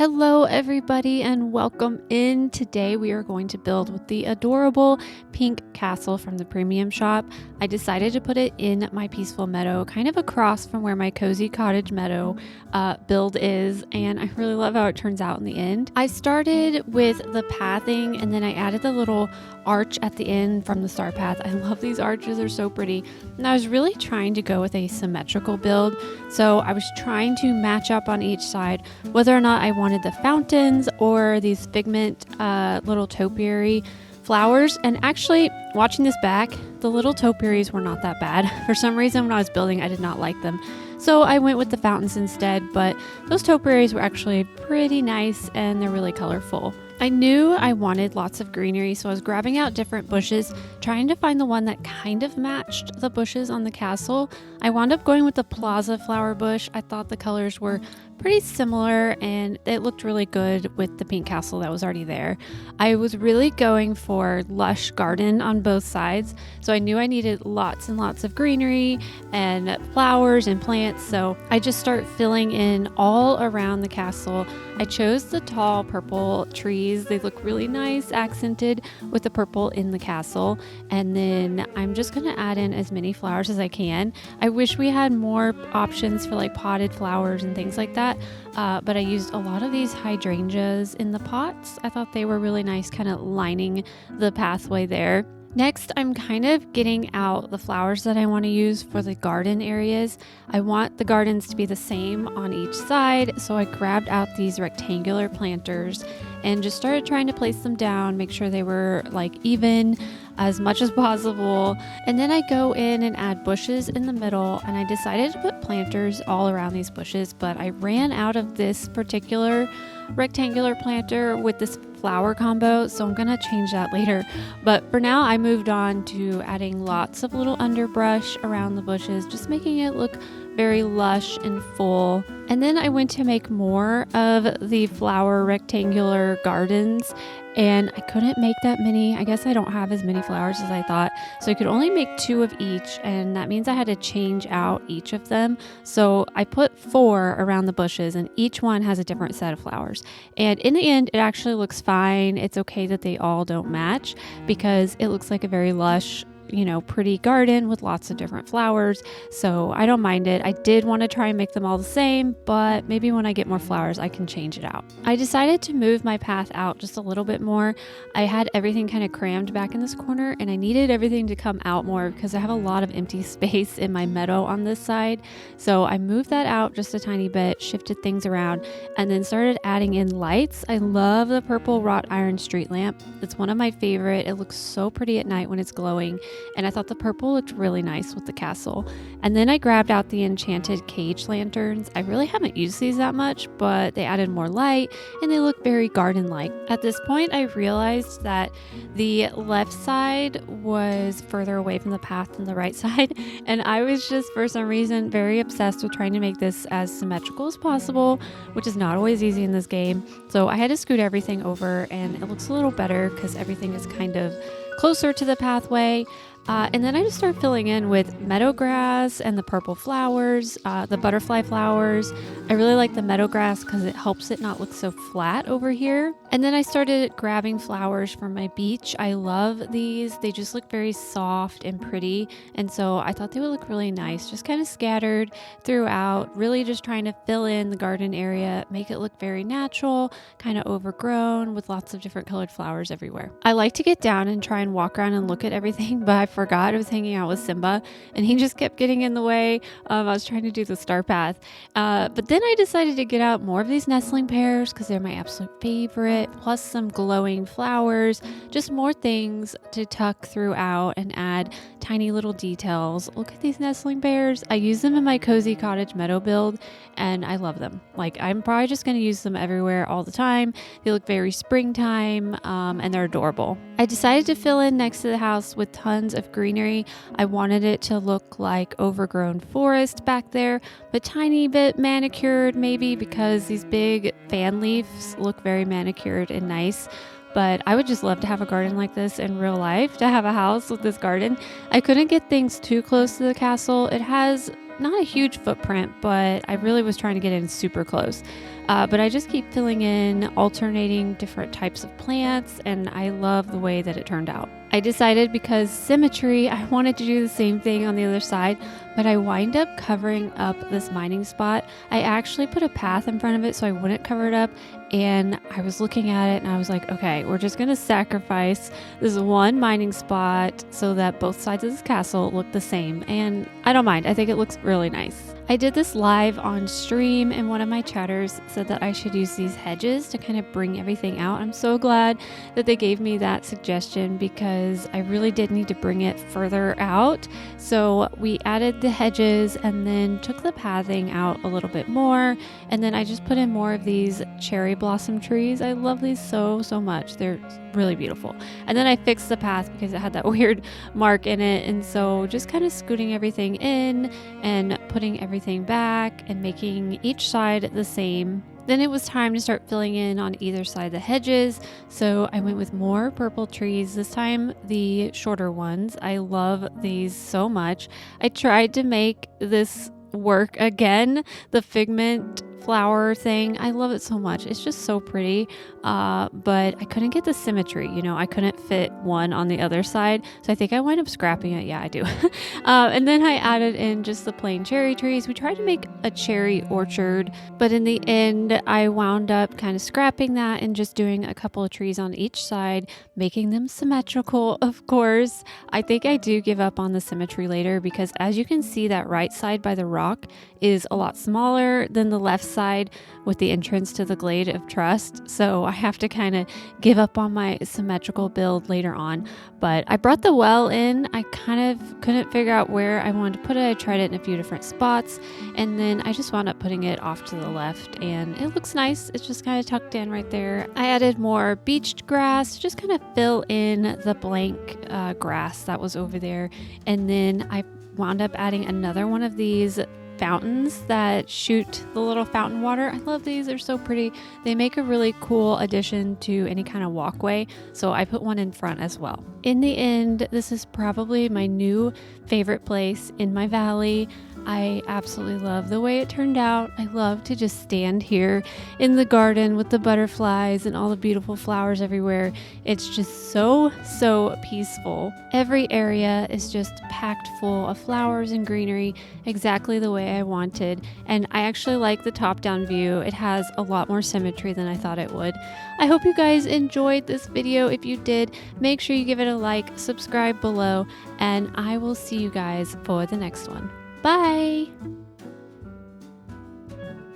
Hello, everybody, and welcome in. Today, we are going to build with the adorable pink castle from the premium shop. I decided to put it in my peaceful meadow, kind of across from where my cozy cottage meadow build is, and I really love how it turns out in the end. I started with the pathing, and then I added the little arch at the end from the star path. I love these arches, they're so pretty. And I was really trying to go with a symmetrical build, so I was trying to match up on each side whether or not I wanted the fountains or these figment little topiary flowers. And actually, watching this back, the little topiaries were not that bad. For some reason, when I was building, I did not like them, so I went with the fountains instead. But those topiaries were actually pretty nice, and they're really colorful. I knew I wanted lots of greenery, so I was grabbing out different bushes, trying to find the one that kind of matched the bushes on the castle. I wound up going with the plaza flower bush. I thought the colors were pretty similar and it looked really good with the pink castle that was already there. I was really going for lush garden on both sides, so I knew I needed lots and lots of greenery and flowers and plants, so I just start filling in all around the castle. I chose the tall purple trees. They look really nice, accented with the purple in the castle. And then I'm just going to add in as many flowers as I can. I wish we had more options for like potted flowers and things like that. But I used a lot of these hydrangeas in the pots. I thought they were really nice, kind of lining the pathway there. Next, I'm kind of getting out the flowers that I want to use for the garden areas. I want the gardens to be the same on each side, so I grabbed out these rectangular planters and just started trying to place them down, make sure they were like even as much as possible. And then I go in and add bushes in the middle, and I decided to put planters all around these bushes, but I ran out of this particular rectangular planter with this flower combo, so I'm gonna change that later. But for now, I moved on to adding lots of little underbrush around the bushes, just making it look very lush and full. And then I went to make more of the flower rectangular gardens, and I couldn't make that many. I guess I don't have as many flowers as I thought, so I could only make 2 of each, and that means I had to change out each of them. So I put 4 around the bushes, and each one has a different set of flowers. And in the end, it actually looks fine. It's okay that they all don't match because it looks like a very lush, pretty garden with lots of different flowers, so I don't mind it. I did want to try and make them all the same, but maybe when I get more flowers, I can change it out. I decided to move my path out just a little bit more. I had everything kind of crammed back in this corner, and I needed everything to come out more because I have a lot of empty space in my meadow on this side. So I moved that out just a tiny bit, shifted things around, and then started adding in lights. I love the purple wrought iron street lamp. It's one of my favorite. It looks so pretty at night when it's glowing, and I thought the purple looked really nice with the castle. And then I grabbed out the enchanted cage lanterns. I really haven't used these that much, but they added more light and they look very garden-like. At this point, I realized that the left side was further away from the path than the right side, and I was just, for some reason, very obsessed with trying to make this as symmetrical as possible, which is not always easy in this game. So I had to scoot everything over, and it looks a little better because everything is kind of closer to the pathway. And then I just start filling in with meadow grass and the purple flowers, the butterfly flowers. I really like the meadow grass because it helps it not look so flat over here. And then I started grabbing flowers from my beach. I love these. They just look very soft and pretty. And so I thought they would look really nice, just kind of scattered throughout, really just trying to fill in the garden area, make it look very natural, kind of overgrown with lots of different colored flowers everywhere. I like to get down and try and walk around and look at everything, but I forgot I was hanging out with Simba and he just kept getting in the way. I was trying to do the star path. But then I decided to get out more of these nestling pears because they're my absolute favorite, plus some glowing flowers, just more things to tuck throughout and add tiny little details. Look at these nestling pears. I use them in my cozy cottage meadow build and I love them. Like, I'm probably just going to use them everywhere all the time. They look very springtime and they're adorable. I decided to fill in next to the house with tons of greenery. I wanted it to look like overgrown forest back there, but tiny bit manicured maybe because these big fan leaves look very manicured and nice. But I would just love to have a garden like this in real life, to have a house with this garden. I couldn't get things too close to the castle. It has not a huge footprint, but I really was trying to get in super close. but I just keep filling in, alternating different types of plants, and I love the way that it turned out. I decided because symmetry, I wanted to do the same thing on the other side, but I wind up covering up this mining spot. I actually put a path in front of it so I wouldn't cover it up, and I was looking at it and I was like, okay, we're just gonna sacrifice this one mining spot so that both sides of this castle look the same, and I don't mind. I think it looks really nice. I did this live on stream, and one of my chatters said that I should use these hedges to kind of bring everything out. I'm so glad that they gave me that suggestion because I really did need to bring it further out. So we added the hedges and then took the pathing out a little bit more, and then I just put in more of these cherry blossom trees. I love these so much. They're really beautiful. And then I fixed the path because it had that weird mark in it, and so just kind of scooting everything in and putting everything back and making each side the same. Then it was time to start filling in on either side of the hedges, so I went with more purple trees, this time the shorter ones. I love these so much. I tried to make this work again, the figment flower thing. I love it so much. It's just so pretty, but I couldn't get the symmetry. I couldn't fit one on the other side, so I think I wind up scrapping it. Yeah, I do. And then I added in just the plain cherry trees. We tried to make a cherry orchard, but in the end I wound up kind of scrapping that and just doing a couple of trees on each side, making them symmetrical, of course. I think I do give up on the symmetry later because, as you can see, that right side by the rock is a lot smaller than the left side with the entrance to the Glade of Trust, so I have to kind of give up on my symmetrical build later on. But I brought the well in. I kind of couldn't figure out where I wanted to put it. I tried it in a few different spots, and then I just wound up putting it off to the left, and it looks nice. It's just kind of tucked in right there. I added more beached grass to just kind of fill in the blank grass that was over there, and then I wound up adding another one of these fountains that shoot the little fountain water. I love these. They're so pretty. They make a really cool addition to any kind of walkway, so I put one in front as well. In the end, this is probably my new favorite place in my valley. I absolutely love the way it turned out. I love to just stand here in the garden with the butterflies and all the beautiful flowers everywhere. It's just so peaceful. Every area is just packed full of flowers and greenery, exactly the way I wanted. And I actually like the top-down view. It has a lot more symmetry than I thought it would. I hope you guys enjoyed this video. If you did, make sure you give it a like, subscribe below, and I will see you guys for the next one. Bye!